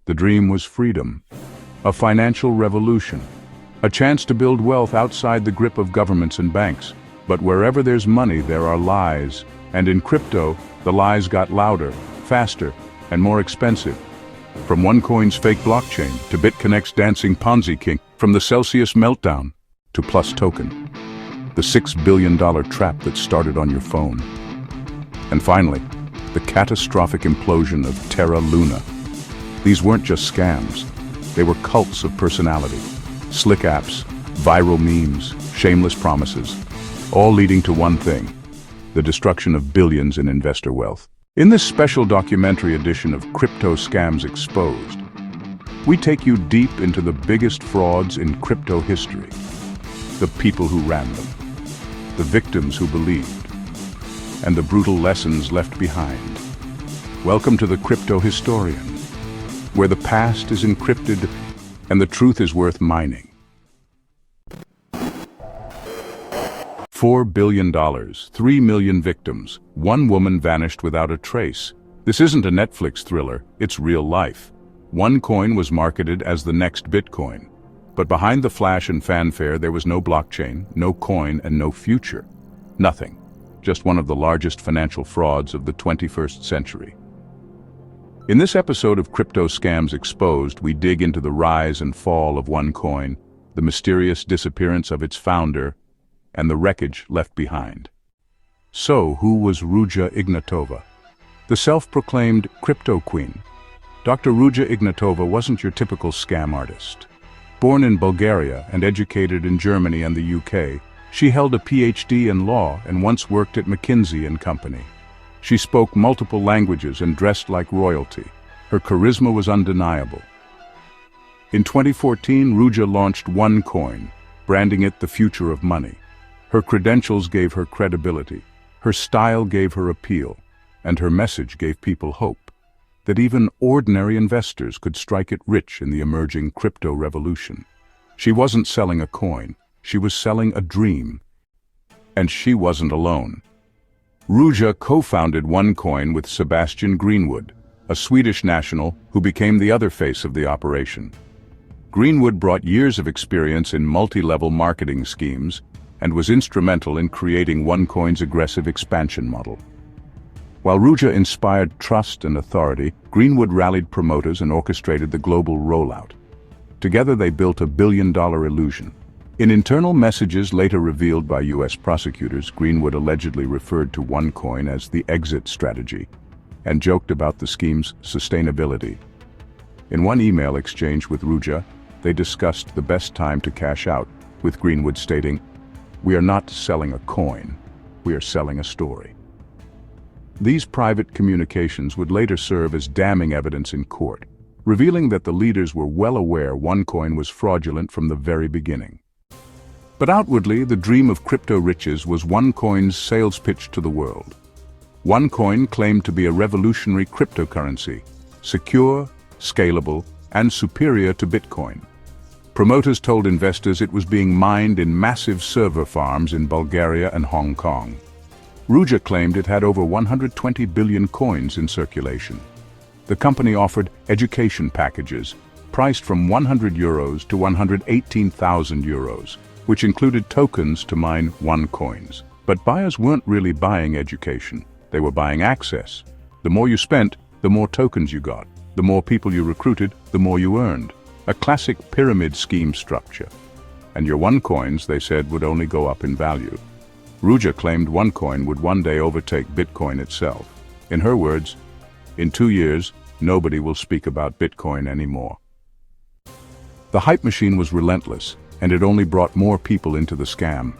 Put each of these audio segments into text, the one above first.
The dream was freedom, a financial revolution, a chance to build wealth outside the grip of governments and banks. But wherever there's money, there are lies. And in crypto, the lies got louder, faster, and more expensive. From OneCoin's fake blockchain to BitConnect's dancing Ponzi king, from the Celsius Meltdown to PlusToken, the $6 billion trap that started on your phone. And finally, the catastrophic implosion of Terra. These weren't just scams. They were cults of personality, slick apps, viral memes, shameless promises, all leading to one thing: the destruction of billions in investor wealth. In this special documentary edition of Crypto Scams Exposed, we take you deep into the biggest frauds in crypto history, the people who ran them, the victims who believed, and the brutal lessons left behind. Welcome to the Crypto Historian, where the past is encrypted and the truth is worth mining. $4 billion, 3 million victims, one woman vanished without a trace. This isn't a Netflix thriller, it's real life. OneCoin was marketed as the next Bitcoin. But behind the flash and fanfare, there was no blockchain, no coin, and no future. Nothing. Just one of the largest financial frauds of the 21st century. In this episode of Crypto Scams Exposed, we dig into the rise and fall of OneCoin, the mysterious disappearance of its founder, and the wreckage left behind. So, who was Ruja Ignatova, the self-proclaimed crypto queen? Dr. Ruja Ignatova wasn't your typical scam artist. Born in Bulgaria and educated in Germany and the UK, she held a PhD in law and once worked at McKinsey & Company. She spoke multiple languages and dressed like royalty. Her charisma was undeniable. In 2014, Ruja launched OneCoin, branding it the future of money. Her credentials gave her credibility, her style gave her appeal, and her message gave people hope that even ordinary investors could strike it rich in the emerging crypto revolution. She wasn't selling a coin, she was selling a dream. And she wasn't alone. Ruja co-founded OneCoin with Sebastian Greenwood, a Swedish national who became the other face of the operation. Greenwood brought years of experience in multi-level marketing schemes and was instrumental in creating OneCoin's aggressive expansion model. While Ruja inspired trust and authority, Greenwood rallied promoters and orchestrated the global rollout. Together they built a billion-dollar illusion. In internal messages later revealed by U.S. prosecutors, Greenwood allegedly referred to OneCoin as the exit strategy and joked about the scheme's sustainability. In one email exchange with Ruja, they discussed the best time to cash out, with Greenwood stating, "We are not selling a coin, we are selling a story." These private communications would later serve as damning evidence in court, revealing that the leaders were well aware OneCoin was fraudulent from the very beginning. But outwardly, the dream of crypto riches was OneCoin's sales pitch to the world. OneCoin claimed to be a revolutionary cryptocurrency, secure, scalable, and superior to Bitcoin. Promoters told investors it was being mined in massive server farms in Bulgaria and Hong Kong. Ruja claimed it had over 120 billion coins in circulation. The company offered education packages, priced from €100 to 118,000 euros, which included tokens to mine OneCoins. But buyers weren't really buying education, they were buying access. The more you spent, the more tokens you got. The more people you recruited, the more you earned. A classic pyramid scheme structure. And your OneCoins, they said, would only go up in value. Ruja claimed OneCoin would one day overtake Bitcoin itself. In her words, "In 2 years, nobody will speak about Bitcoin anymore." The hype machine was relentless, and it only brought more people into the scam.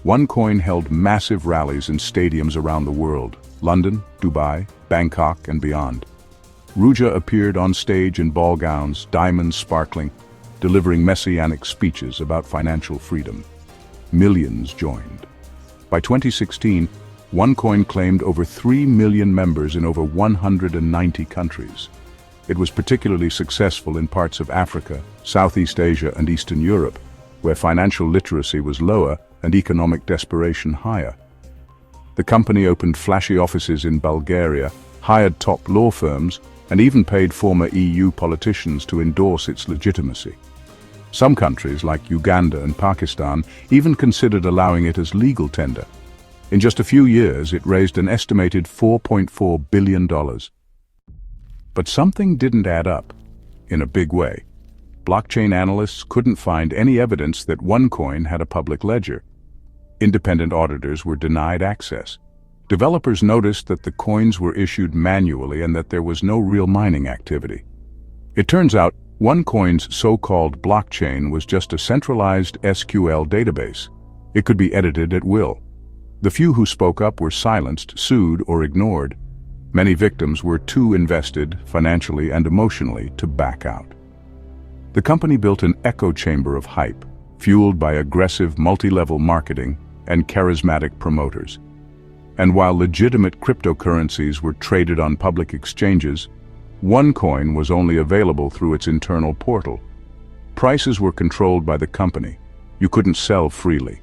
OneCoin held massive rallies in stadiums around the world, London, Dubai, Bangkok, and beyond. Ruja appeared on stage in ball gowns, diamonds sparkling, delivering messianic speeches about financial freedom. Millions joined. By 2016, OneCoin claimed over 3 million members in over 190 countries. It was particularly successful in parts of Africa, Southeast Asia, and Eastern Europe, where financial literacy was lower and economic desperation higher. The company opened flashy offices in Bulgaria, hired top law firms, and even paid former EU politicians to endorse its legitimacy. Some countries, like Uganda and Pakistan, even considered allowing it as legal tender. In just a few years, it raised an estimated $4.4 billion. But something didn't add up, in a big way. Blockchain analysts couldn't find any evidence that OneCoin had a public ledger. Independent auditors were denied access. Developers noticed that the coins were issued manually and that there was no real mining activity. It turns out, OneCoin's so-called blockchain was just a centralized SQL database. It could be edited at will. The few who spoke up were silenced, sued, or ignored. Many victims were too invested, financially and emotionally, to back out. The company built an echo chamber of hype, fueled by aggressive multi-level marketing and charismatic promoters. And while legitimate cryptocurrencies were traded on public exchanges, OneCoin was only available through its internal portal. Prices were controlled by the company. You couldn't sell freely.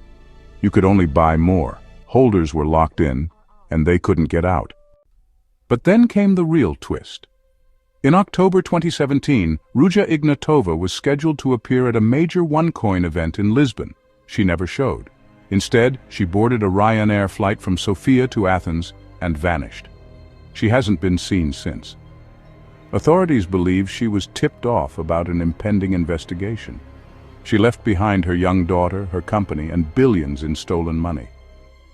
You could only buy more. Holders were locked in, and they couldn't get out. But then came the real twist. In October 2017, Ruja Ignatova was scheduled to appear at a major OneCoin event in Lisbon. She never showed. Instead, she boarded a Ryanair flight from Sofia to Athens and vanished. She hasn't been seen since. Authorities believe she was tipped off about an impending investigation. She left behind her young daughter, her company, and billions in stolen money.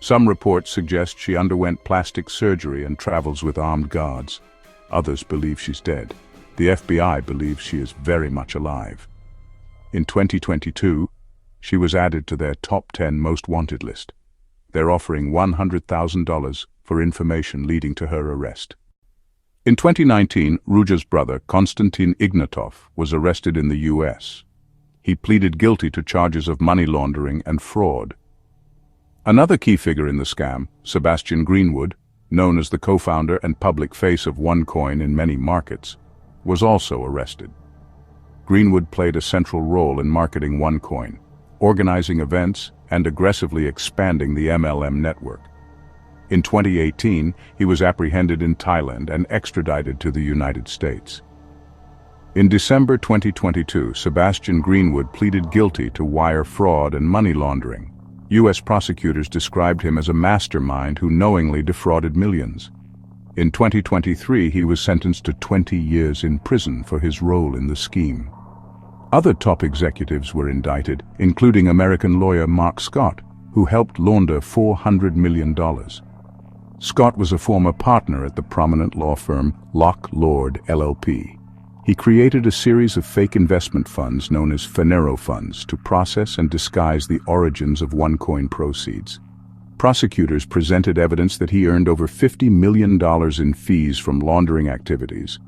Some reports suggest she underwent plastic surgery and travels with armed guards. Others believe she's dead. The FBI believes she is very much alive. In 2022, she was added to their top 10 most wanted list. They're offering $100,000 for information leading to her arrest. In 2019, Ruja's brother, Konstantin Ignatov, was arrested in the US. He pleaded guilty to charges of money laundering and fraud. Another key figure in the scam, Sebastian Greenwood, known as the co-founder and public face of OneCoin in many markets, was also arrested. Greenwood played a central role in marketing OneCoin, organizing events, and aggressively expanding the MLM network. In 2018, he was apprehended in Thailand and extradited to the United States. In December 2022, Sebastian Greenwood pleaded guilty to wire fraud and money laundering. U.S. prosecutors described him as a mastermind who knowingly defrauded millions. In 2023, he was sentenced to 20 years in prison for his role in the scheme. Other top executives were indicted, including American lawyer Mark Scott, who helped launder $400 million. Scott was a former partner at the prominent law firm Locke Lord LLP. He created a series of fake investment funds known as Finero funds to process and disguise the origins of OneCoin proceeds. Prosecutors presented evidence that he earned over $50 million in fees from laundering activities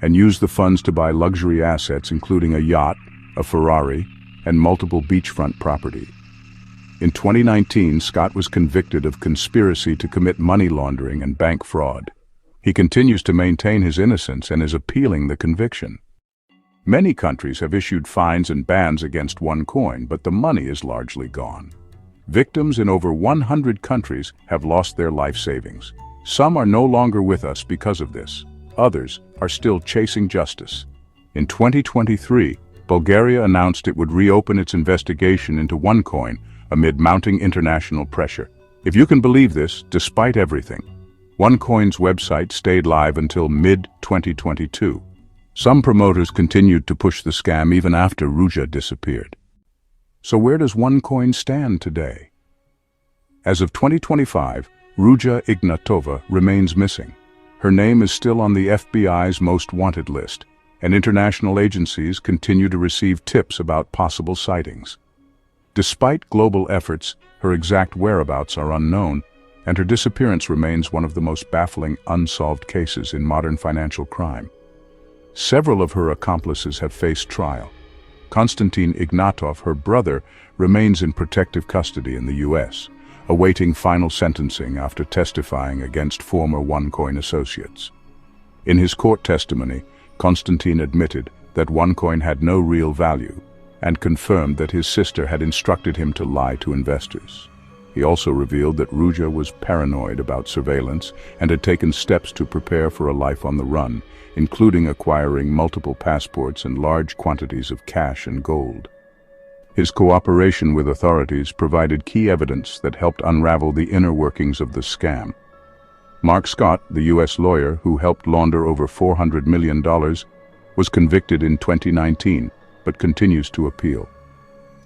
and used the funds to buy luxury assets including a yacht, a Ferrari, and multiple beachfront property. In 2019, Scott was convicted of conspiracy to commit money laundering and bank fraud. He continues to maintain his innocence and is appealing the conviction. Many countries have issued fines and bans against OneCoin, but the money is largely gone. Victims in over 100 countries have lost their life savings. Some are no longer with us because of this. Others are still chasing justice. In 2023, Bulgaria announced it would reopen its investigation into OneCoin amid mounting international pressure. If you can believe this, despite everything, OneCoin's website stayed live until mid-2022. Some promoters continued to push the scam even after Ruja disappeared. So where does OneCoin stand today? As of 2025, Ruja Ignatova remains missing. Her name is still on the FBI's most wanted list, and international agencies continue to receive tips about possible sightings. Despite global efforts, her exact whereabouts are unknown, and her disappearance remains one of the most baffling unsolved cases in modern financial crime. Several of her accomplices have faced trial. Konstantin Ignatov, her brother, remains in protective custody in the US, awaiting final sentencing after testifying against former OneCoin associates. In his court testimony, Konstantin admitted that OneCoin had no real value and confirmed that his sister had instructed him to lie to investors. He also revealed that Ruja was paranoid about surveillance and had taken steps to prepare for a life on the run, including acquiring multiple passports and large quantities of cash and gold. His cooperation with authorities provided key evidence that helped unravel the inner workings of the scam. Mark Scott, the U.S. lawyer who helped launder over $400 million, was convicted in 2019, but continues to appeal.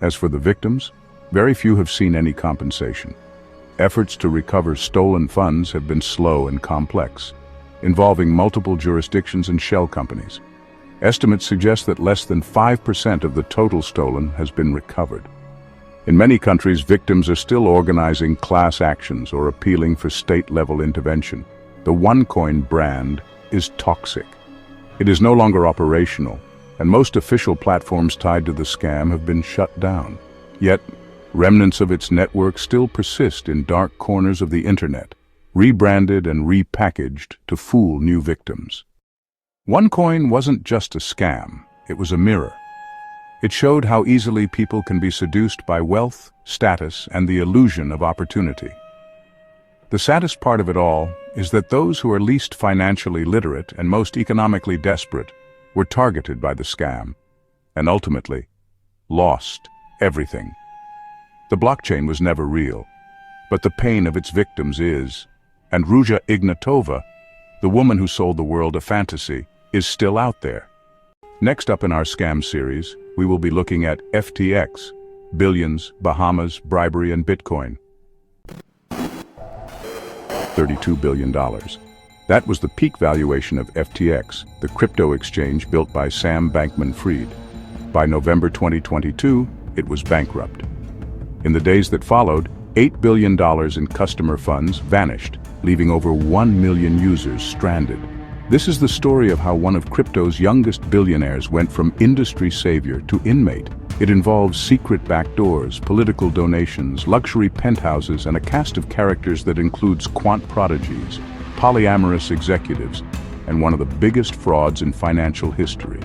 As for the victims, very few have seen any compensation. Efforts to recover stolen funds have been slow and complex, involving multiple jurisdictions and shell companies. Estimates suggest that less than 5% of the total stolen has been recovered. In many countries, victims are still organizing class actions or appealing for state-level intervention. The OneCoin brand is toxic. It is no longer operational, and most official platforms tied to the scam have been shut down. Yet, remnants of its network still persist in dark corners of the internet, rebranded and repackaged to fool new victims. OneCoin wasn't just a scam, it was a mirror. It showed how easily people can be seduced by wealth, status, and the illusion of opportunity. The saddest part of it all is that those who are least financially literate and most economically desperate were targeted by the scam, and ultimately lost everything. The blockchain was never real, but the pain of its victims is, and Ruja Ignatova, the woman who sold the world a fantasy, is still out there. Next up in our scam series, we will be looking at FTX, billions, Bahamas, bribery, and Bitcoin. $32 billion. That was the peak valuation of FTX, the crypto exchange built by Sam Bankman Fried. By November 2022, it was bankrupt. In the days that followed, $8 billion in customer funds vanished, leaving over 1 million users stranded. This is the story of how one of crypto's youngest billionaires went from industry savior to inmate. It involves secret backdoors, political donations, luxury penthouses, and a cast of characters that includes quant prodigies, polyamorous executives, and one of the biggest frauds in financial history.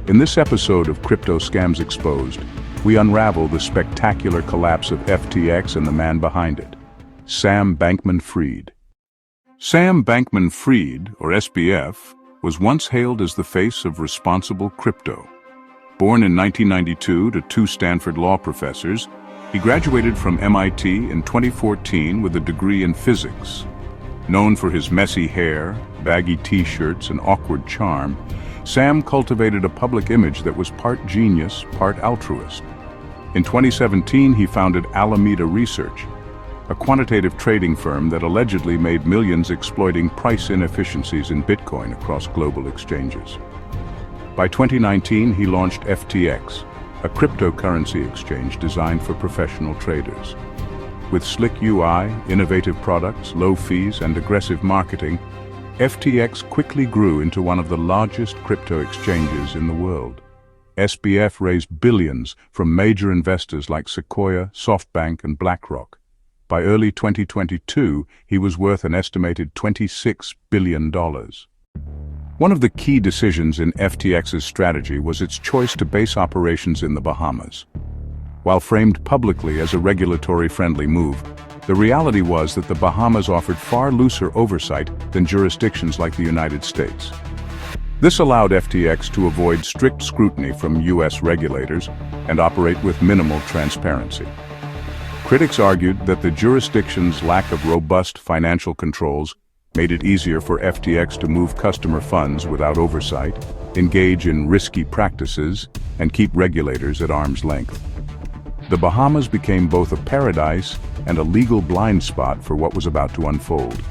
In this episode of Crypto Scams Exposed, we unravel the spectacular collapse of FTX and the man behind it, Sam Bankman Fried. Sam Bankman Fried, or SBF, was once hailed as the face of responsible crypto. Born in 1992 to two Stanford law professors, he graduated from MIT in 2014 with a degree in physics. Known for his messy hair, baggy t-shirts, and awkward charm, Sam cultivated a public image that was part genius, part altruist. In 2017, he founded Alameda Research, a quantitative trading firm that allegedly made millions exploiting price inefficiencies in Bitcoin across global exchanges. By 2019, he launched FTX, a cryptocurrency exchange designed for professional traders. With slick UI, innovative products, low fees, and aggressive marketing, FTX quickly grew into one of the largest crypto exchanges in the world. SBF raised billions from major investors like Sequoia, SoftBank, and BlackRock. By early 2022, he was worth an estimated $26 billion. One of the key decisions in FTX's strategy was its choice to base operations in the Bahamas. While framed publicly as a regulatory-friendly move, the reality was that the Bahamas offered far looser oversight than jurisdictions like the United States. This allowed FTX to avoid strict scrutiny from U.S. regulators and operate with minimal transparency. Critics argued that the jurisdiction's lack of robust financial controls made it easier for FTX to move customer funds without oversight, engage in risky practices, and keep regulators at arm's length. The Bahamas became both a paradise and a legal blind spot for what was about to unfold.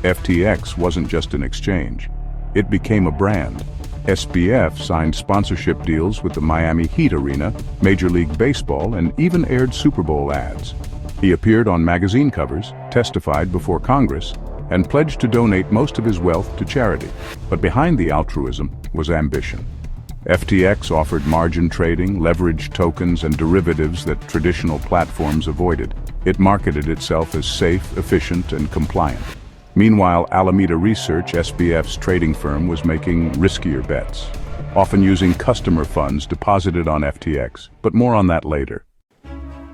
FTX wasn't just an exchange. It became a brand. SBF signed sponsorship deals with the Miami Heat Arena, Major League Baseball, and even aired Super Bowl ads. He appeared on magazine covers, testified before Congress, and pledged to donate most of his wealth to charity. But behind the altruism was ambition. FTX offered margin trading, leveraged tokens, and derivatives that traditional platforms avoided. It marketed itself as safe, efficient, and compliant. Meanwhile, Alameda Research, SBF's trading firm, was making riskier bets, often using customer funds deposited on FTX, but more on that later.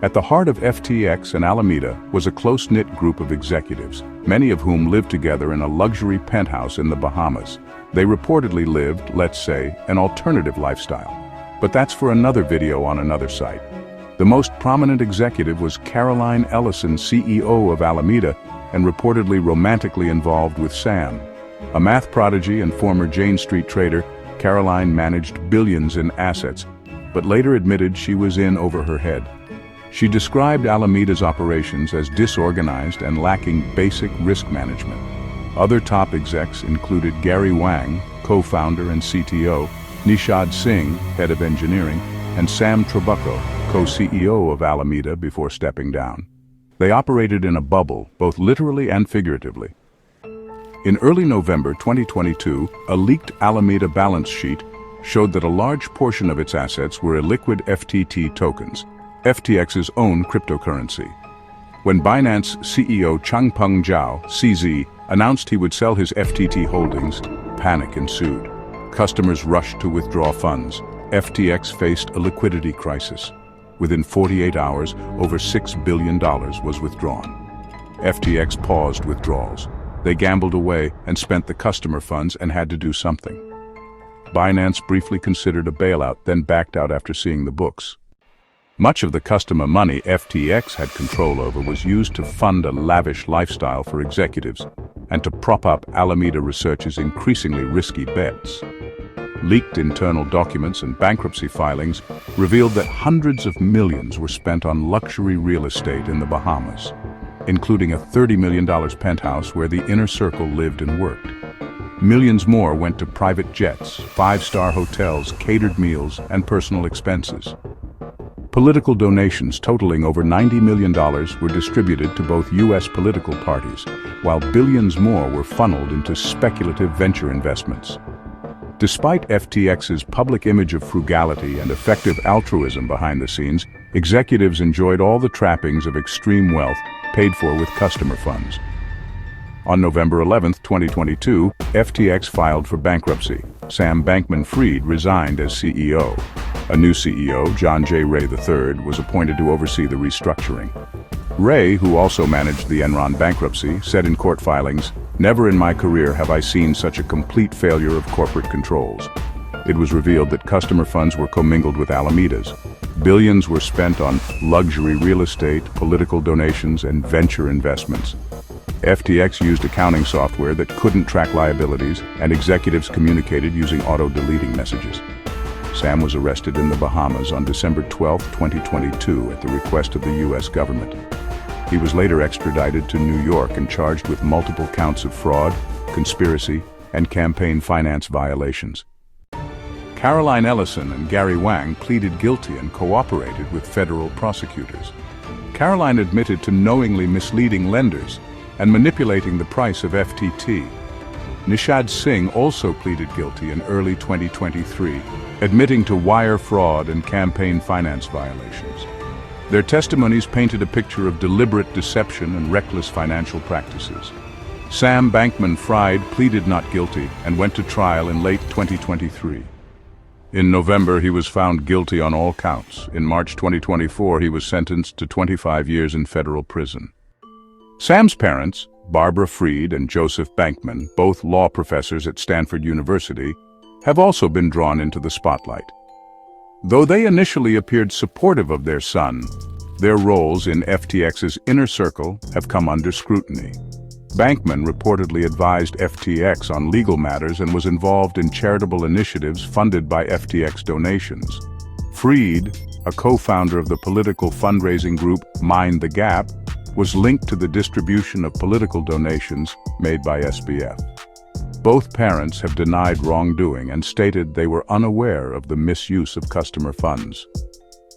At the heart of FTX and Alameda was a close-knit group of executives, many of whom lived together in a luxury penthouse in the Bahamas. They reportedly lived, let's say, an alternative lifestyle. But that's for another video on another site. The most prominent executive was Caroline Ellison, CEO of Alameda, and reportedly romantically involved with Sam. A math prodigy and former Jane Street trader, Caroline managed billions in assets, but later admitted she was in over her head. She described Alameda's operations as disorganized and lacking basic risk management. Other top execs included Gary Wang, co-founder and CTO, Nishad Singh, head of engineering, and Sam Trabucco, co-CEO of Alameda before stepping down. They operated in a bubble, both literally and figuratively. In early November 2022, a leaked Alameda balance sheet showed that a large portion of its assets were illiquid FTT tokens, FTX's own cryptocurrency. When Binance CEO Changpeng Zhao, CZ, announced he would sell his FTT holdings, panic ensued. Customers rushed to withdraw funds. FTX faced a liquidity crisis. Within 48 hours, over $6 billion was withdrawn. FTX paused withdrawals. They gambled away and spent the customer funds and had to do something. Binance briefly considered a bailout, then backed out after seeing the books. Much of the customer money FTX had control over was used to fund a lavish lifestyle for executives and to prop up Alameda Research's increasingly risky bets. Leaked internal documents and bankruptcy filings revealed that hundreds of millions were spent on luxury real estate in the Bahamas, including a $30 million penthouse where the inner circle lived and worked. Millions more went to private jets, five-star hotels, catered meals, and personal expenses. Political donations totaling over $90 million were distributed to both U.S. political parties, while billions more were funneled into speculative venture investments. Despite FTX's public image of frugality and effective altruism behind the scenes, executives enjoyed all the trappings of extreme wealth paid for with customer funds. On November 11, 2022, FTX filed for bankruptcy. Sam Bankman Fried resigned as CEO. A new CEO, John J. Ray III, was appointed to oversee the restructuring. Ray, who also managed the Enron bankruptcy, said in court filings, "Never in my career have I seen such a complete failure of corporate controls." It was revealed that customer funds were commingled with Alameda's. Billions were spent on luxury real estate, political donations, and venture investments. FTX used accounting software that couldn't track liabilities, and executives communicated using auto-deleting messages. Sam was arrested in the Bahamas on December 12, 2022 at the request of the U.S. government. He was later extradited to New York and charged with multiple counts of fraud, conspiracy, and campaign finance violations. Caroline Ellison and Gary Wang pleaded guilty and cooperated with federal prosecutors. Caroline admitted to knowingly misleading lenders and manipulating the price of FTT. Nishad Singh also pleaded guilty in early 2023, admitting to wire fraud and campaign finance violations. Their testimonies painted a picture of deliberate deception and reckless financial practices. Sam Bankman Fried pleaded not guilty and went to trial in late 2023. In November, he was found guilty on all counts. In March 2024, he was sentenced to 25 years in federal prison. Sam's parents, Barbara Fried and Joseph Bankman, both law professors at Stanford University, have also been drawn into the spotlight. Though they initially appeared supportive of their son, their roles in FTX's inner circle have come under scrutiny. Bankman reportedly advised FTX on legal matters and was involved in charitable initiatives funded by FTX donations. Fried, a co-founder of the political fundraising group Mind the Gap, was linked to the distribution of political donations made by SBF. Both parents have denied wrongdoing and stated they were unaware of the misuse of customer funds.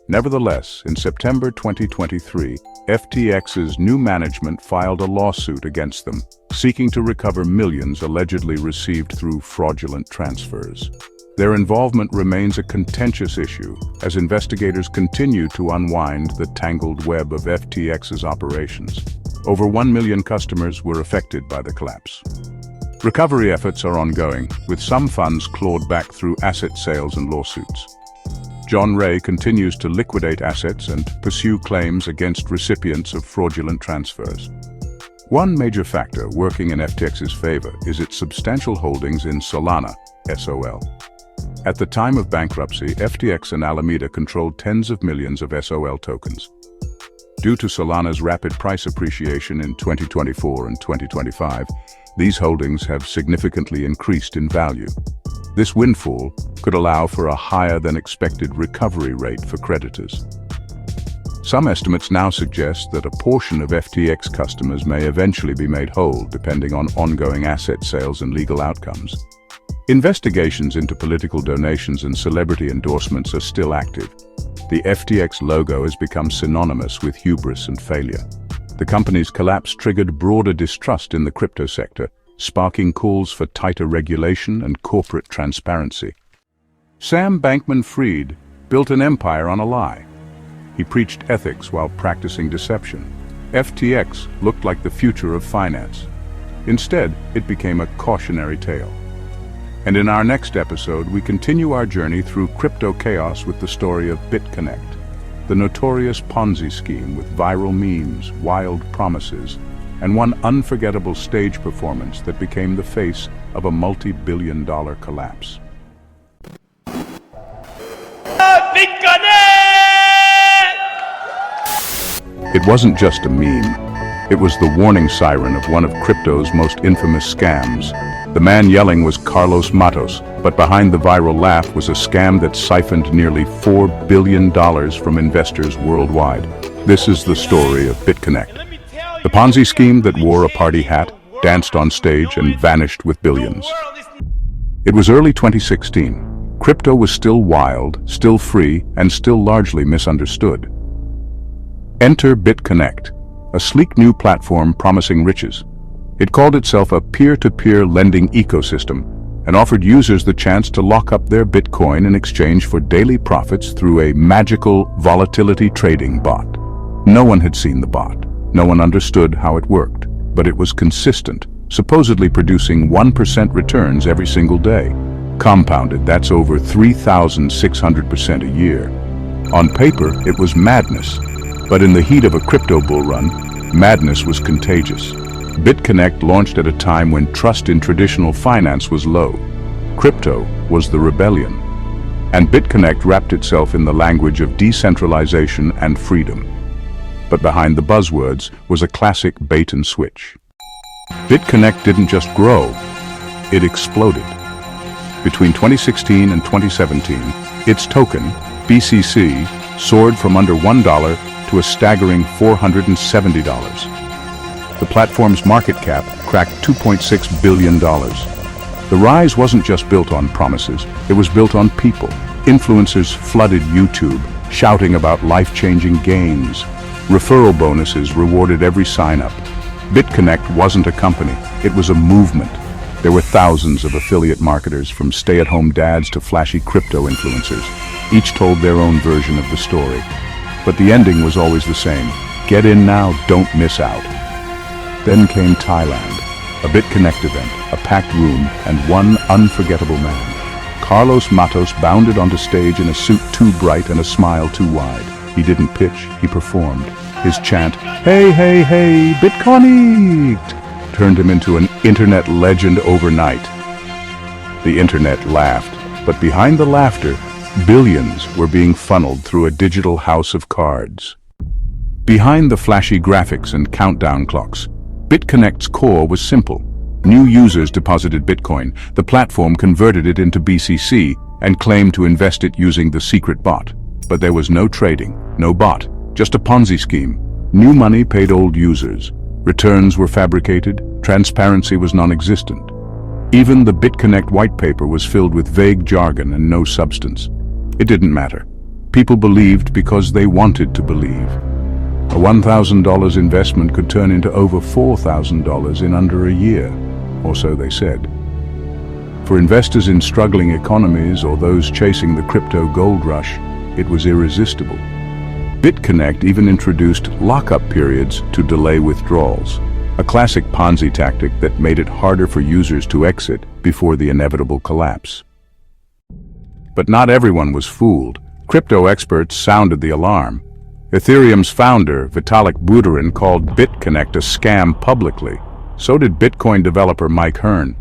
Nevertheless, in September 2023, FTX's new management filed a lawsuit against them, seeking to recover millions allegedly received through fraudulent transfers. Their involvement remains a contentious issue as investigators continue to unwind the tangled web of FTX's operations. Over 1 million customers were affected by the collapse. Recovery efforts are ongoing, with some funds clawed back through asset sales and lawsuits. John Ray continues to liquidate assets and pursue claims against recipients of fraudulent transfers. One major factor working in FTX's favor is its substantial holdings in Solana, SOL. At the time of bankruptcy, FTX and Alameda controlled tens of millions of SOL tokens. Due to Solana's rapid price appreciation in 2024 and 2025, these holdings have significantly increased in value. This windfall could allow for a higher-than-expected recovery rate for creditors. Some estimates now suggest that a portion of FTX customers may eventually be made whole, depending on ongoing asset sales and legal outcomes. Investigations into political donations and celebrity endorsements are still active. The FTX logo has become synonymous with hubris and failure. The company's collapse triggered broader distrust in the crypto sector, sparking calls for tighter regulation and corporate transparency. Sam Bankman-Fried built an empire on a lie. He preached ethics while practicing deception. FTX looked like the future of finance. Instead, it became a cautionary tale. And in our next episode, we continue our journey through crypto chaos with the story of BitConnect, the notorious Ponzi scheme with viral memes, wild promises, and one unforgettable stage performance that became the face of a multi-billion-dollar collapse. It wasn't just a meme. It was the warning siren of one of crypto's most infamous scams. The man yelling was Carlos Matos, but behind the viral laugh was a scam that siphoned nearly $4 billion from investors worldwide. This is the story of BitConnect, the Ponzi scheme that wore a party hat, danced on stage, and vanished with billions. It was early 2016. Crypto was still wild, still free, and still largely misunderstood. Enter BitConnect, a sleek new platform promising riches. It called itself a peer-to-peer lending ecosystem and offered users the chance to lock up their Bitcoin in exchange for daily profits through a magical volatility trading bot. No one had seen the bot. No one understood how it worked, but it was consistent, supposedly producing 1% returns every single day. Compounded, that's over 3,600% a year. On paper, it was madness, but in the heat of a crypto bull run, madness was contagious. BitConnect launched at a time when trust in traditional finance was low. Crypto was the rebellion. And BitConnect wrapped itself in the language of decentralization and freedom. But behind the buzzwords was a classic bait and switch. BitConnect didn't just grow, it exploded. Between 2016 and 2017, its token, BCC, soared from under $1 to a staggering $470. The platform's market cap cracked $2.6 billion. The rise wasn't just built on promises, it was built on people. Influencers flooded YouTube, shouting about life-changing gains. Referral bonuses rewarded every sign-up. BitConnect wasn't a company, it was a movement. There were thousands of affiliate marketers, from stay-at-home dads to flashy crypto influencers. Each told their own version of the story. But the ending was always the same. Get in now, don't miss out. Then came Thailand, a BitConnect event, a packed room, and one unforgettable man. Carlos Matos bounded onto stage in a suit too bright and a smile too wide. He didn't pitch, he performed. His chant, "Hey, hey, hey, BitConnect," turned him into an internet legend overnight. The internet laughed, but behind the laughter, billions were being funneled through a digital house of cards. Behind the flashy graphics and countdown clocks, BitConnect's core was simple. New users deposited Bitcoin, the platform converted it into BCC, and claimed to invest it using the secret bot. But there was no trading, no bot, just a Ponzi scheme. New money paid old users. Returns were fabricated, transparency was non-existent. Even the BitConnect white paper was filled with vague jargon and no substance. It didn't matter. People believed because they wanted to believe. A $1,000 investment could turn into over $4,000 in under a year, or so they said. For investors in struggling economies or those chasing the crypto gold rush, it was irresistible. BitConnect even introduced lockup periods to delay withdrawals, a classic Ponzi tactic that made it harder for users to exit before the inevitable collapse. But not everyone was fooled. Crypto experts sounded the alarm. Ethereum's founder, Vitalik Buterin, called BitConnect a scam publicly. So did Bitcoin developer Mike Hearn.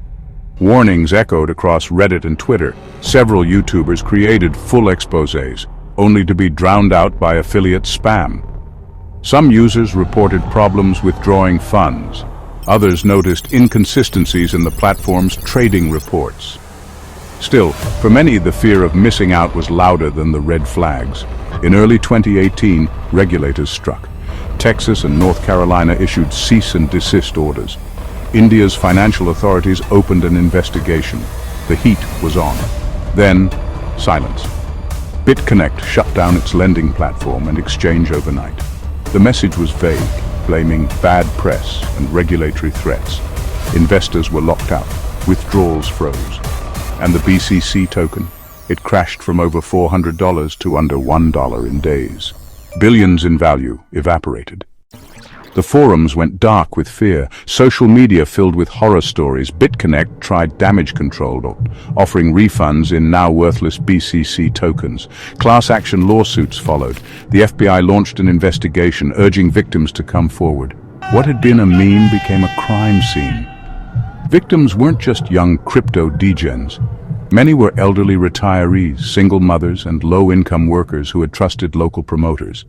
Warnings echoed across Reddit and Twitter. Several YouTubers created full exposés, only to be drowned out by affiliate spam. Some users reported problems withdrawing funds. Others noticed inconsistencies in the platform's trading reports. Still, for many, the fear of missing out was louder than the red flags. In early 2018, regulators struck. Texas and North Carolina issued cease and desist orders. India's financial authorities opened an investigation. The heat was on. Then, silence. BitConnect shut down its lending platform and exchange overnight. The message was vague, blaming bad press and regulatory threats. Investors were locked out. Withdrawals froze. And the BCC token? It crashed from over $400 to under $1 in days. Billions in value evaporated. The forums went dark with fear, social media filled with horror stories. BitConnect tried damage control, offering refunds in now worthless BCC tokens. Class action lawsuits followed. The FBI launched an investigation, urging victims to come forward. What had been a meme became a crime scene. Victims weren't just young crypto degens. Many were elderly retirees, single mothers, and low-income workers who had trusted local promoters.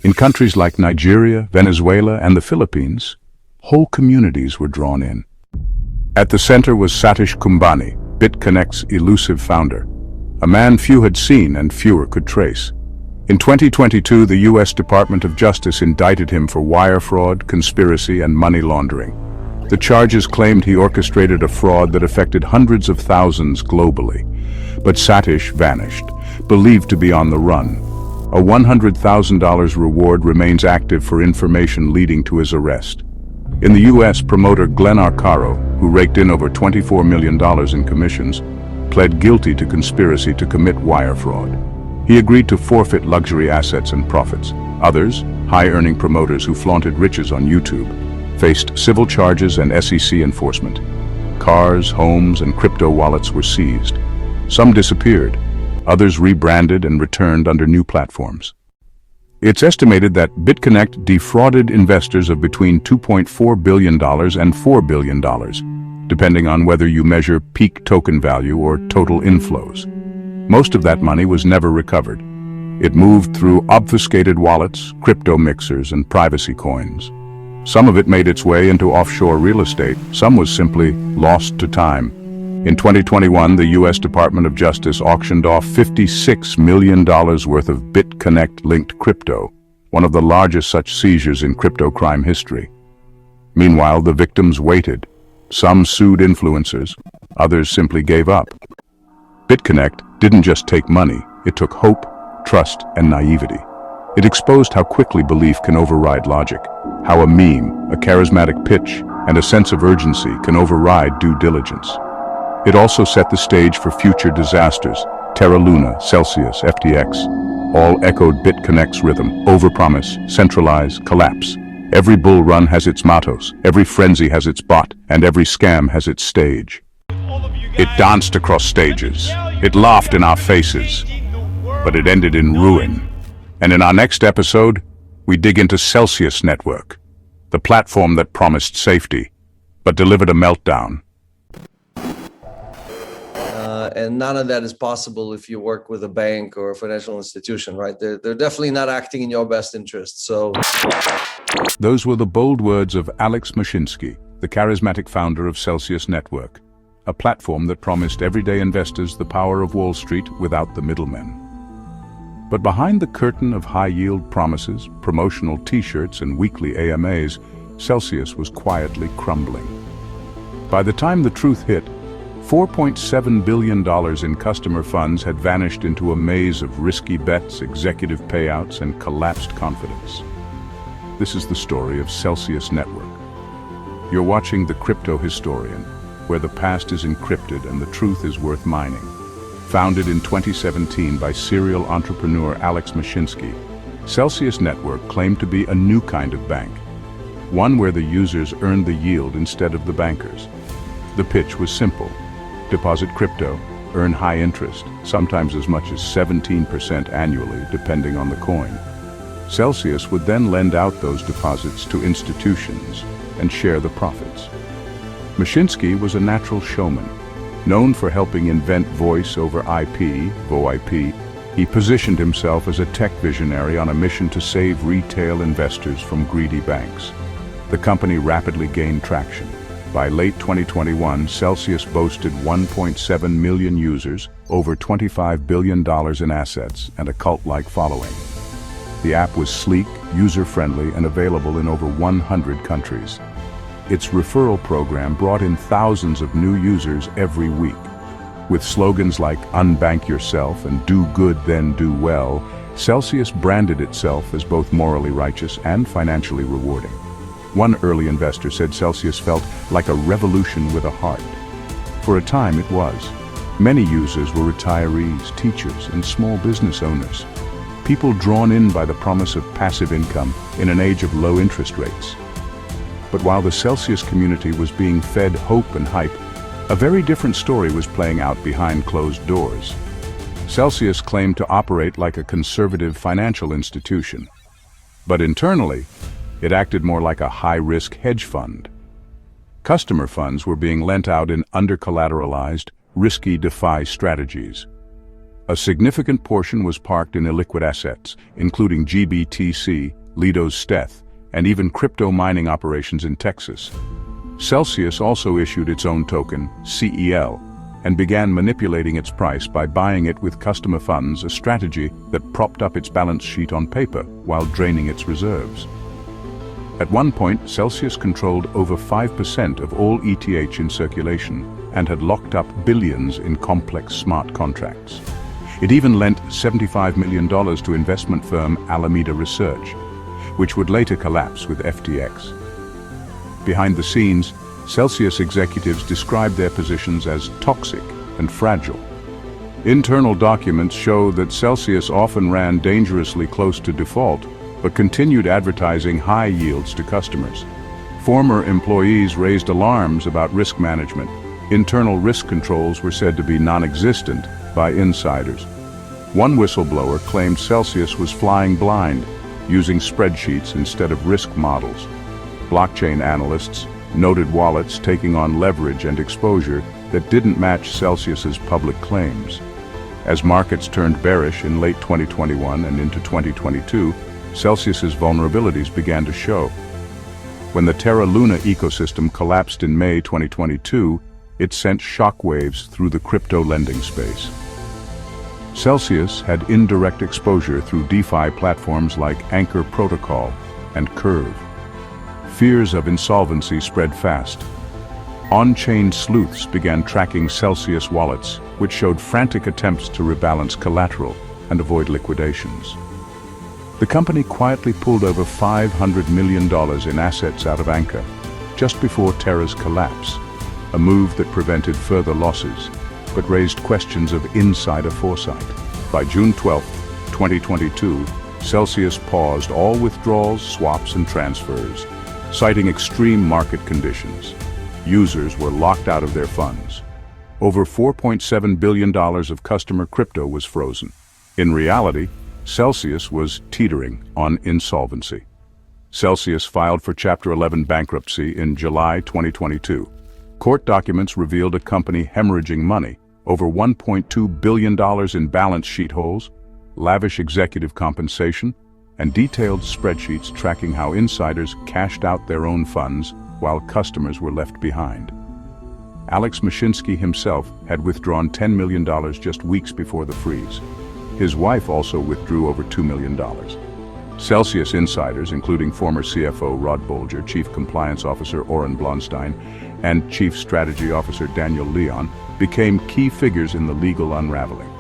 In countries like Nigeria, Venezuela, and the Philippines, whole communities were drawn in. At the center was Satish Kumbhani, BitConnect's elusive founder, a man few had seen and fewer could trace. In 2022, the U.S. Department of Justice indicted him for wire fraud, conspiracy, and money laundering. The charges claimed he orchestrated a fraud that affected hundreds of thousands globally. But Satish vanished, believed to be on the run. A $100,000 reward remains active for information leading to his arrest. In the U.S., promoter Glenn Arcaro, who raked in over $24 million in commissions, pled guilty to conspiracy to commit wire fraud. He agreed to forfeit luxury assets and profits. Others, high-earning promoters who flaunted riches on YouTube, faced civil charges and SEC enforcement. Cars, homes, and crypto wallets were seized. Some disappeared. Others rebranded and returned under new platforms. It's estimated that BitConnect defrauded investors of between $2.4 billion and $4 billion, depending on whether you measure peak token value or total inflows. Most of that money was never recovered. It moved through obfuscated wallets, crypto mixers, and privacy coins. Some of it made its way into offshore real estate. Some was simply lost to time. In 2021, the U.S. Department of Justice auctioned off $56 million worth of BitConnect-linked crypto, one of the largest such seizures in crypto crime history. Meanwhile, the victims waited. Some sued influencers, others simply gave up. BitConnect didn't just take money, it took hope, trust, and naivety. It exposed how quickly belief can override logic, how a meme, a charismatic pitch, and a sense of urgency can override due diligence. It also set the stage for future disasters. Terra, Celsius, FTX, all echoed BitConnect's rhythm: overpromise, centralize, collapse. Every bull run has its mottos, every frenzy has its bot, and every scam has its stage. It danced across stages, it laughed in our faces, but it ended in ruin. And in our next episode, we dig into Celsius Network, the platform that promised safety, but delivered a meltdown. And none of that is possible if you work with a bank or a financial institution, right? They're definitely not acting in your best interest, so... Those were the bold words of Alex Mashinsky, the charismatic founder of Celsius Network, a platform that promised everyday investors the power of Wall Street without the middlemen. But behind the curtain of high-yield promises, promotional t-shirts, and weekly AMAs, Celsius was quietly crumbling. By the time the truth hit, $4.7 billion in customer funds had vanished into a maze of risky bets, executive payouts, and collapsed confidence. This is the story of Celsius Network. You're watching The Crypto Historian, where the past is encrypted and the truth is worth mining. Founded in 2017 by serial entrepreneur Alex Mashinsky, Celsius Network claimed to be a new kind of bank, one where the users earned the yield instead of the bankers. The pitch was simple: deposit crypto, earn high interest, sometimes as much as 17% annually, depending on the coin. Celsius would then lend out those deposits to institutions and share the profits. Mashinsky was a natural showman. Known for helping invent voice over IP, VoIP, he positioned himself as a tech visionary on a mission to save retail investors from greedy banks. The company rapidly gained traction. By late 2021, Celsius boasted 1.7 million users, over $25 billion in assets, and a cult-like following. The app was sleek, user-friendly, and available in over 100 countries. Its referral program brought in thousands of new users every week. With slogans like "Unbank yourself" and "Do good, then do well," Celsius branded itself as both morally righteous and financially rewarding. One early investor said Celsius felt like a revolution with a heart. For a time it was. Many users were retirees, teachers, and small business owners. People drawn in by the promise of passive income in an age of low interest rates. But while the Celsius community was being fed hope and hype, a very different story was playing out behind closed doors. Celsius claimed to operate like a conservative financial institution. But internally, it acted more like a high-risk hedge fund. Customer funds were being lent out in under-collateralized, risky DeFi strategies. A significant portion was parked in illiquid assets, including GBTC, Lido's Steth, and even crypto mining operations in Texas. Celsius also issued its own token, CEL, and began manipulating its price by buying it with customer funds, a strategy that propped up its balance sheet on paper while draining its reserves. At one point, Celsius controlled over 5% of all ETH in circulation and had locked up billions in complex smart contracts. It even lent $75 million to investment firm Alameda Research, which would later collapse with FTX. Behind the scenes, Celsius executives described their positions as toxic and fragile. Internal documents show that Celsius often ran dangerously close to default, but continued advertising high yields to customers. Former employees raised alarms about risk management. Internal risk controls were said to be non-existent by insiders. One whistleblower claimed Celsius was flying blind, using spreadsheets instead of risk models. Blockchain analysts noted wallets taking on leverage and exposure that didn't match Celsius's public claims. As markets turned bearish in late 2021 and into 2022, Celsius's vulnerabilities began to show. When the Terra Luna ecosystem collapsed in May 2022, it sent shockwaves through the crypto lending space. Celsius had indirect exposure through DeFi platforms like Anchor Protocol and Curve. Fears of insolvency spread fast. On-chain sleuths began tracking Celsius wallets, which showed frantic attempts to rebalance collateral and avoid liquidations. The company quietly pulled over $500 million in assets out of Anchor just before Terra's collapse, a move that prevented further losses, but raised questions of insider foresight. By June 12, 2022, Celsius paused all withdrawals, swaps, and transfers, citing extreme market conditions. Users were locked out of their funds. Over $4.7 billion of customer crypto was frozen. In reality, Celsius was teetering on insolvency. Celsius filed for Chapter 11 bankruptcy in July 2022. Court documents revealed a company hemorrhaging money, over $1.2 billion in balance sheet holes, lavish executive compensation, and detailed spreadsheets tracking how insiders cashed out their own funds while customers were left behind. Alex Mashinsky himself had withdrawn $10 million just weeks before the freeze. His wife also withdrew over $2 million. Celsius insiders, including former CFO Rod Bolger, Chief Compliance Officer Oren Blonstein, and Chief Strategy Officer Daniel Leon, became key figures in the legal unraveling.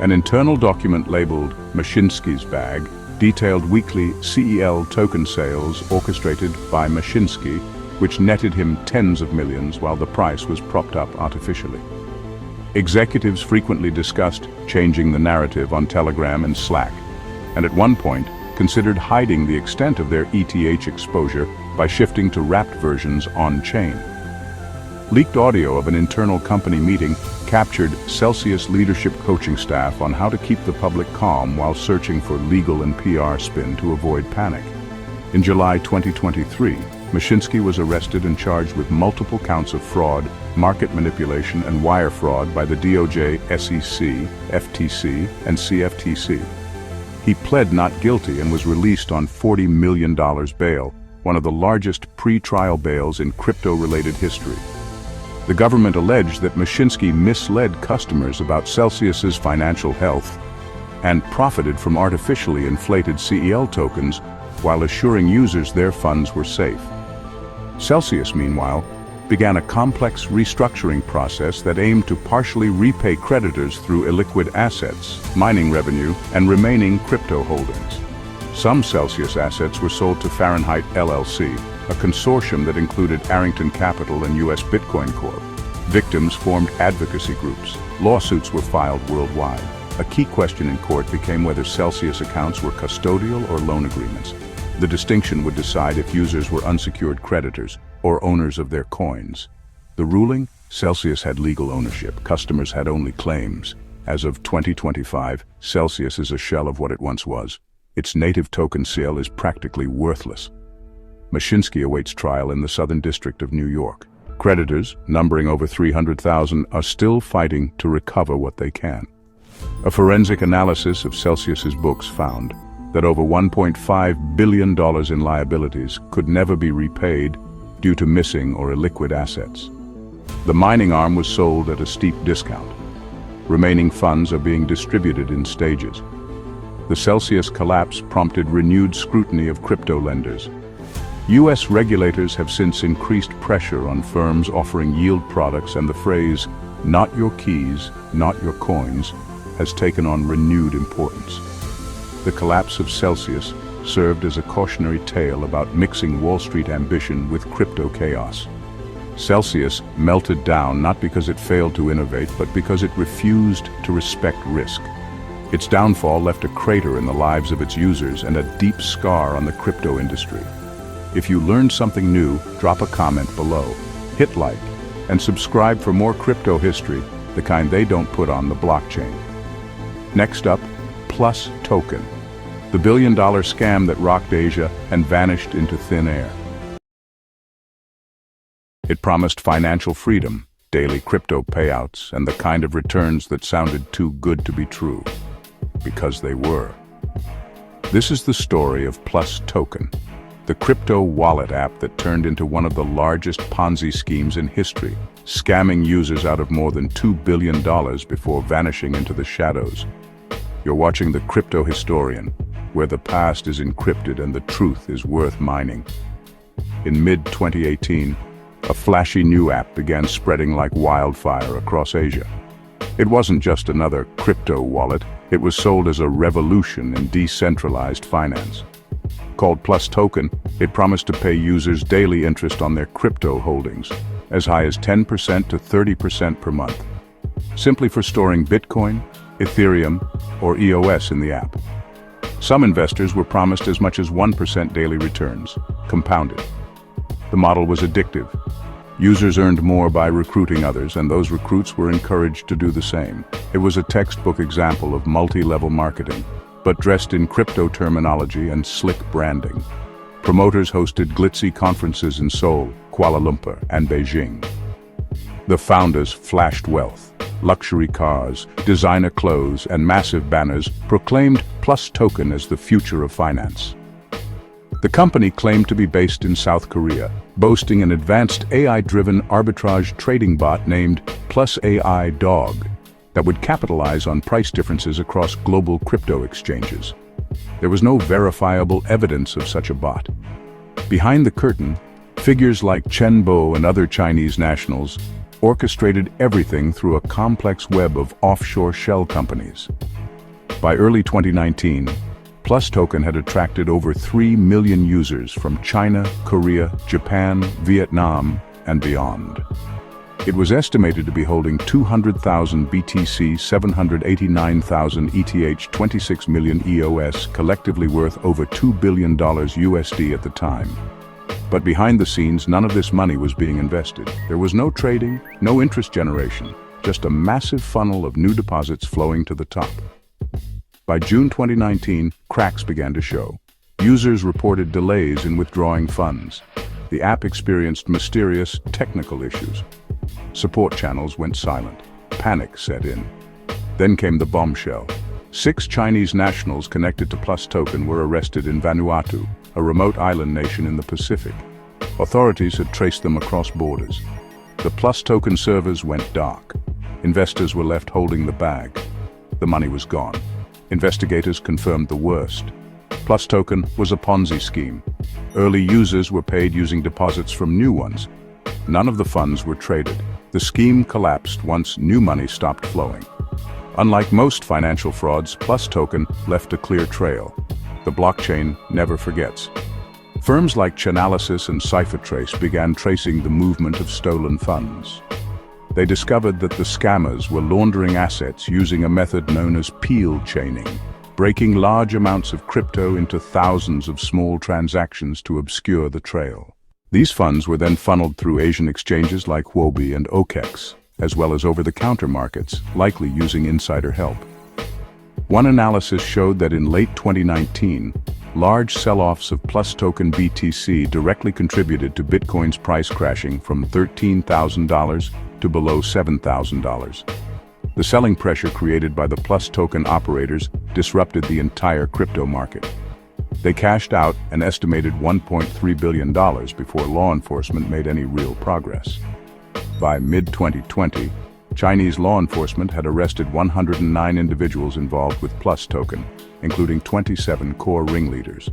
An internal document labeled Mashinsky's Bag detailed weekly CEL token sales orchestrated by Mashinsky, which netted him tens of millions while the price was propped up artificially. Executives frequently discussed changing the narrative on Telegram and Slack, and at one point considered hiding the extent of their ETH exposure by shifting to wrapped versions on-chain. Leaked audio of an internal company meeting captured Celsius leadership coaching staff on how to keep the public calm while searching for legal and PR spin to avoid panic. In July 2023, Mashinsky was arrested and charged with multiple counts of fraud, market manipulation, and wire fraud by the DOJ, SEC, FTC, and CFTC. He pled not guilty and was released on $40 million bail, one of the largest pre-trial bails in crypto-related history. The government alleged that Mashinsky misled customers about Celsius's financial health and profited from artificially inflated CEL tokens while assuring users their funds were safe. Celsius, meanwhile, began a complex restructuring process that aimed to partially repay creditors through illiquid assets, mining revenue, and remaining crypto holdings. Some Celsius assets were sold to Fahrenheit LLC, a consortium that included Arrington Capital and US Bitcoin Corp. Victims formed advocacy groups. Lawsuits were filed worldwide. A key question in court became whether Celsius accounts were custodial or loan agreements. The distinction would decide if users were unsecured creditors or owners of their coins. The ruling? Celsius had legal ownership. Customers had only claims. As of 2025, Celsius is a shell of what it once was. Its native token CEL is practically worthless. Mashinsky awaits trial in the Southern District of New York. Creditors, numbering over 300,000, are still fighting to recover what they can. A forensic analysis of Celsius's books found that over $1.5 billion in liabilities could never be repaid due to missing or illiquid assets. The mining arm was sold at a steep discount. Remaining funds are being distributed in stages. The Celsius collapse prompted renewed scrutiny of crypto lenders. U.S. regulators have since increased pressure on firms offering yield products, and the phrase, "not your keys, not your coins," has taken on renewed importance. The collapse of Celsius served as a cautionary tale about mixing Wall Street ambition with crypto chaos. Celsius melted down not because it failed to innovate, but because it refused to respect risk. Its downfall left a crater in the lives of its users and a deep scar on the crypto industry. If you learned something new, drop a comment below, hit like, and subscribe for more crypto history, the kind they don't put on the blockchain. Next up, PlusToken, the billion-dollar scam that rocked Asia and vanished into thin air. It promised financial freedom, daily crypto payouts, and the kind of returns that sounded too good to be true. Because they were. This is the story of PlusToken, the crypto wallet app that turned into one of the largest Ponzi schemes in history, scamming users out of more than $2 billion before vanishing into the shadows. You're watching The Crypto Historian, where the past is encrypted and the truth is worth mining. In mid-2018, a flashy new app began spreading like wildfire across Asia. It wasn't just another crypto wallet, it was sold as a revolution in decentralized finance. Called PlusToken, it promised to pay users daily interest on their crypto holdings, as high as 10% to 30% per month, simply for storing Bitcoin, Ethereum, or EOS in the app. Some investors were promised as much as 1% daily returns, compounded. The model was addictive. Users earned more by recruiting others, and those recruits were encouraged to do the same. It was a textbook example of multi-level marketing, but dressed in crypto terminology and slick branding. Promoters hosted glitzy conferences in Seoul, Kuala Lumpur, and Beijing. The founders flashed wealth. Luxury cars, designer clothes, and massive banners proclaimed PlusToken as the future of finance. The company claimed to be based in South Korea, boasting an advanced AI-driven arbitrage trading bot named PlusAI Dog that would capitalize on price differences across global crypto exchanges. There was no verifiable evidence of such a bot. Behind the curtain, figures like Chen Bo and other Chinese nationals orchestrated everything through a complex web of offshore shell companies. By early 2019, PlusToken had attracted over 3 million users from China, Korea, Japan, Vietnam, and beyond. It was estimated to be holding 200,000 BTC, 789,000 ETH, 26 million EOS, collectively worth over $2 billion USD at the time. But behind the scenes, none of this money was being invested. There was no trading, no interest generation, just a massive funnel of new deposits flowing to the top. By June 2019, cracks began to show. Users reported delays in withdrawing funds. The app experienced mysterious technical issues. Support channels went silent. Panic set in. Then came the bombshell. 6 Chinese nationals connected to PlusToken were arrested in Vanuatu, a remote island nation in the Pacific. Authorities had traced them across borders. The PlusToken servers went dark. Investors were left holding the bag. The money was gone. Investigators confirmed the worst. PlusToken was a Ponzi scheme. Early users were paid using deposits from new ones. None of the funds were traded. The scheme collapsed once new money stopped flowing. Unlike most financial frauds, PlusToken left a clear trail. The blockchain never forgets. Firms like Chainalysis and CipherTrace began tracing the movement of stolen funds. They discovered that the scammers were laundering assets using a method known as peel chaining, breaking large amounts of crypto into thousands of small transactions to obscure the trail. These funds were then funneled through Asian exchanges like Huobi and OKEX, as well as over-the-counter markets, likely using insider help. One analysis showed that in late 2019, large sell-offs of PlusToken BTC directly contributed to Bitcoin's price crashing from $13,000 to below $7,000. The selling pressure created by the PlusToken operators disrupted the entire crypto market. They cashed out an estimated $1.3 billion before law enforcement made any real progress. By mid-2020, Chinese law enforcement had arrested 109 individuals involved with PlusToken, including 27 core ringleaders.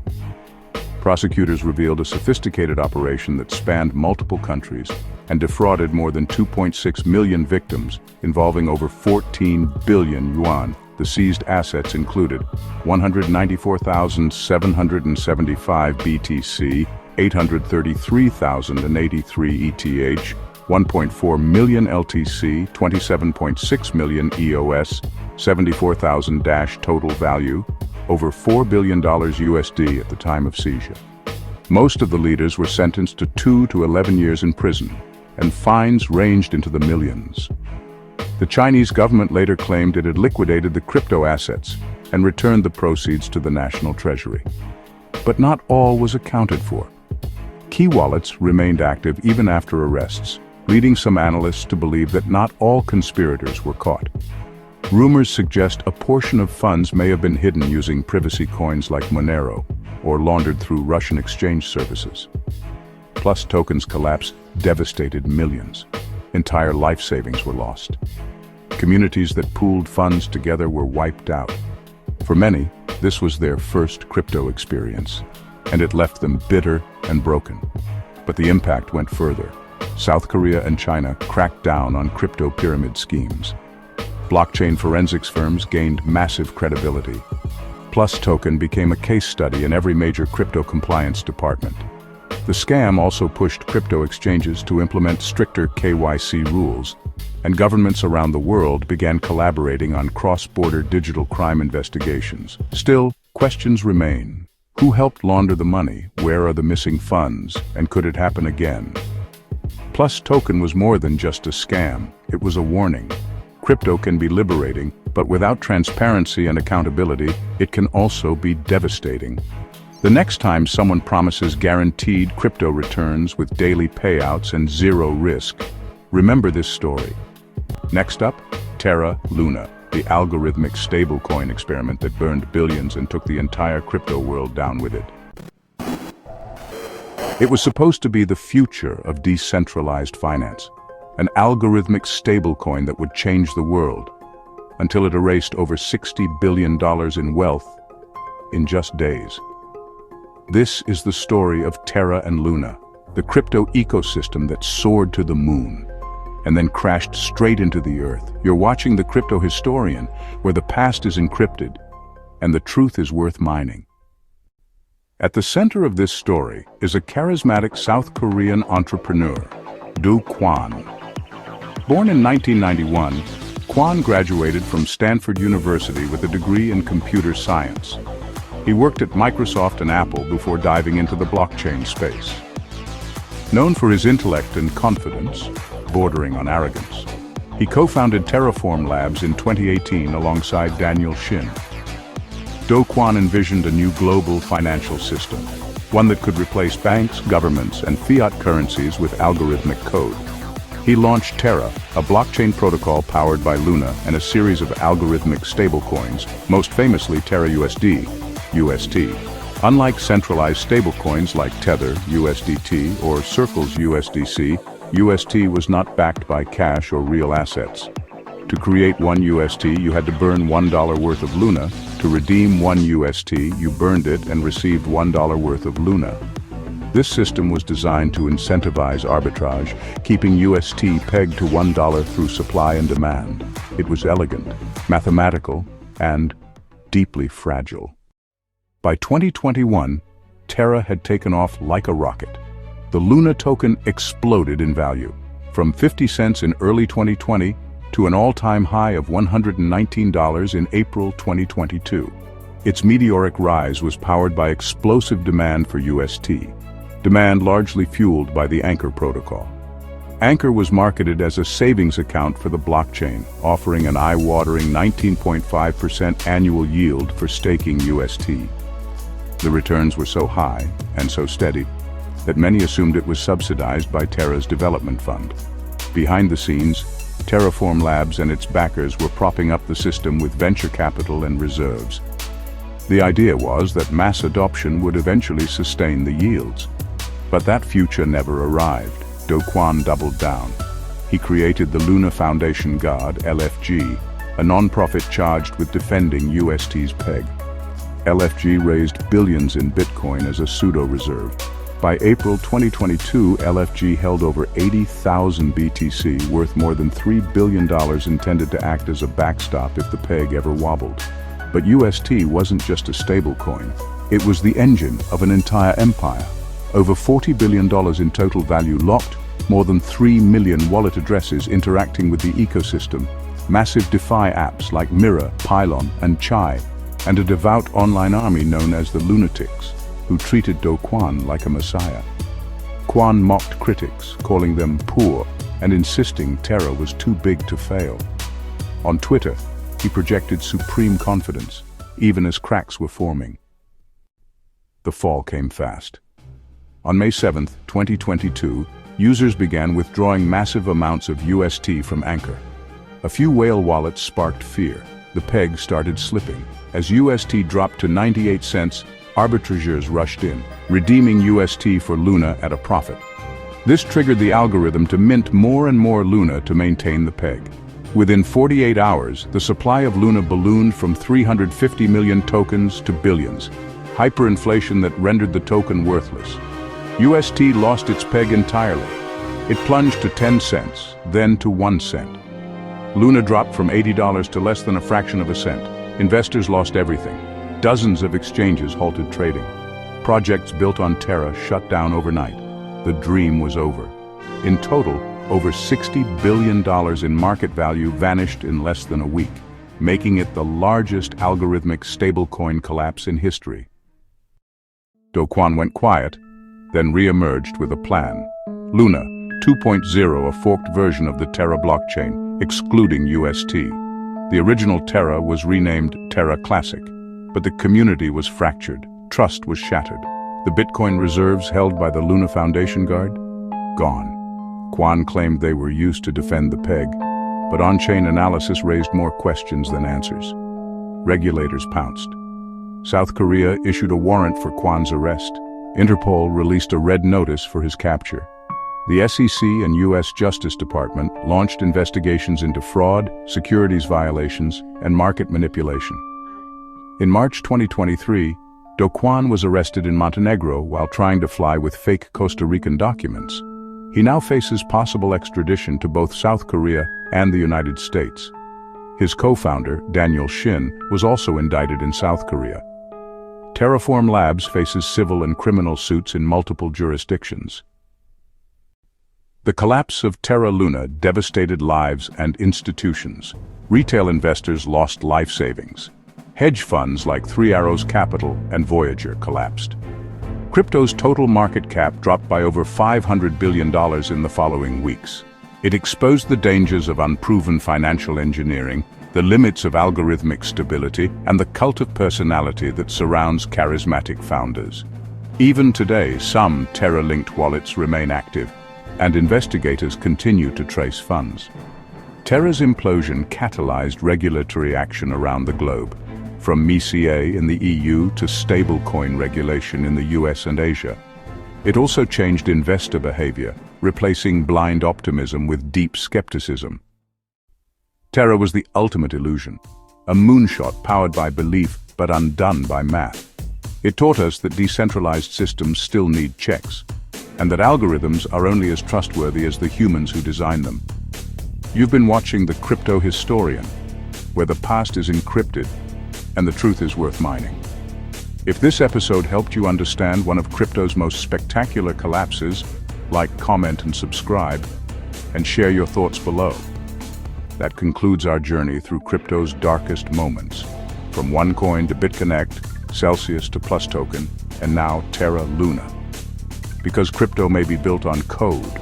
Prosecutors revealed a sophisticated operation that spanned multiple countries and defrauded more than 2.6 million victims, involving over 14 billion yuan. The seized assets included 194,775 BTC, 833,083 ETH, 1.4 million LTC, 27.6 million EOS, 74,000 total value, over $4 billion USD at the time of seizure. Most of the leaders were sentenced to 2 to 11 years in prison, and fines ranged into the millions. The Chinese government later claimed it had liquidated the crypto assets and returned the proceeds to the national treasury. But not all was accounted for. Key wallets remained active even after arrests, leading some analysts to believe that not all conspirators were caught. Rumors suggest a portion of funds may have been hidden using privacy coins like Monero, or laundered through Russian exchange services. PlusToken's collapse devastated millions. Entire life savings were lost. Communities that pooled funds together were wiped out. For many, this was their first crypto experience, and it left them bitter and broken. But the impact went further. South Korea and China cracked down on crypto pyramid schemes. Blockchain forensics firms gained massive credibility. PlusToken became a case study in every major crypto compliance department. The scam also pushed crypto exchanges to implement stricter KYC rules, and governments around the world began collaborating on cross-border digital crime investigations. Still, questions remain. Who helped launder the money? Where are the missing funds? And could it happen again? PlusToken was more than just a scam. It was a warning. Crypto can be liberating, but without transparency and accountability, it can also be devastating. The next time someone promises guaranteed crypto returns with daily payouts and zero risk, remember this story. Next up, Terra, Luna, the algorithmic stablecoin experiment that burned billions and took the entire crypto world down with it. It was supposed to be the future of decentralized finance, an algorithmic stablecoin that would change the world, until it erased over $60 billion in wealth in just days. This is the story of Terra and Luna, the crypto ecosystem that soared to the moon and then crashed straight into the earth. You're watching The Crypto Historian, where the past is encrypted and the truth is worth mining. At the center of this story is a charismatic South Korean entrepreneur, Do Kwon. Born in 1991, Kwon graduated from Stanford University with a degree in computer science. He worked at Microsoft and Apple before diving into the blockchain space. Known for his intellect and confidence, bordering on arrogance, he co-founded Terraform Labs in 2018 alongside Daniel Shin. Do Kwon envisioned a new global financial system, one that could replace banks, governments, and fiat currencies with algorithmic code. He launched Terra, a blockchain protocol powered by Luna and a series of algorithmic stablecoins, most famously Terra USD, UST. Unlike centralized stablecoins like Tether, USDT, or Circle's USDC, UST was not backed by cash or real assets. To create one UST, you had to burn $1 worth of Luna. To redeem one UST, you burned it and received $1 worth of Luna. This system was designed to incentivize arbitrage, keeping UST pegged to $1 through supply and demand. It was elegant, mathematical, and deeply fragile. By 2021, Terra had taken off like a rocket. The Luna token exploded in value, from 50 cents in early 2020 to an all-time high of $119 in April 2022. Its meteoric rise was powered by explosive demand for UST, demand largely fueled by the Anchor protocol. Anchor was marketed as a savings account for the blockchain, offering an eye-watering 19.5% annual yield for staking UST. The returns were so high and so steady that many assumed it was subsidized by Terra's development fund. Behind the scenes, Terraform Labs and its backers were propping up the system with venture capital and reserves. The idea was that mass adoption would eventually sustain the yields. But that future never arrived. Do Kwon doubled down. He created the Luna Foundation Guard, LFG, a non-profit charged with defending UST's peg. LFG raised billions in Bitcoin as a pseudo-reserve. By April 2022, LFG held over 80,000 BTC, worth more than $3 billion, intended to act as a backstop if the peg ever wobbled. But UST wasn't just a stablecoin. It was the engine of an entire empire. Over $40 billion in total value locked, more than 3 million wallet addresses interacting with the ecosystem, massive DeFi apps like Mirror, Pylon, and Chai, and a devout online army known as the Lunatics, who treated Do Kwon like a messiah. Kwon mocked critics, calling them poor, and insisting Terra was too big to fail. On Twitter, he projected supreme confidence, even as cracks were forming. The fall came fast. On May 7, 2022, users began withdrawing massive amounts of UST from Anchor. A few whale wallets sparked fear. The peg started slipping. As UST dropped to 98 cents, arbitrageurs rushed in, redeeming UST for Luna at a profit. This triggered the algorithm to mint more and more Luna to maintain the peg. Within 48 hours, the supply of Luna ballooned from 350 million tokens to billions, hyperinflation that rendered the token worthless. UST lost its peg entirely. It plunged to 10 cents, then to 1 cent. Luna dropped from $80 to less than a fraction of a cent. Investors lost everything. Dozens of exchanges halted trading. Projects built on Terra shut down overnight. The dream was over. In total, over $60 billion in market value vanished in less than a week, making it the largest algorithmic stablecoin collapse in history. Do Kwon went quiet, then re-emerged with a plan. Luna 2.0, a forked version of the Terra blockchain, excluding UST. The original Terra was renamed Terra Classic, but the community was fractured, trust was shattered. The Bitcoin reserves held by the Luna Foundation Guard? Gone. Kwon claimed they were used to defend the peg, but on-chain analysis raised more questions than answers. Regulators pounced. South Korea issued a warrant for Kwon's arrest. Interpol released a red notice for his capture. The SEC and U.S. Justice Department launched investigations into fraud, securities violations, and market manipulation. In March 2023, Do Kwon was arrested in Montenegro while trying to fly with fake Costa Rican documents. He now faces possible extradition to both South Korea and the United States. His co-founder, Daniel Shin, was also indicted in South Korea. Terraform Labs faces civil and criminal suits in multiple jurisdictions. The collapse of Terra Luna devastated lives and institutions. Retail investors lost life savings. Hedge funds like Three Arrows Capital and Voyager collapsed. Crypto's total market cap dropped by over $500 billion in the following weeks. It exposed the dangers of unproven financial engineering, the limits of algorithmic stability, and the cult of personality that surrounds charismatic founders. Even today, some Terra-linked wallets remain active, and investigators continue to trace funds. Terra's implosion catalyzed regulatory action around the globe, from MiCA in the EU to stablecoin regulation in the US and Asia. It also changed investor behavior, replacing blind optimism with deep skepticism. Terra was the ultimate illusion, a moonshot powered by belief but undone by math. It taught us that decentralized systems still need checks, and that algorithms are only as trustworthy as the humans who design them. You've been watching The Crypto Historian, where the past is encrypted and the truth is worth mining. If this episode helped you understand one of crypto's most spectacular collapses, like, comment, and subscribe, and share your thoughts below. That concludes our journey through crypto's darkest moments, from OneCoin to BitConnect, Celsius to PlusToken, and now Terra Luna. Because crypto may be built on code,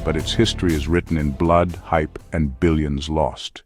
but its history is written in blood, hype, and billions lost.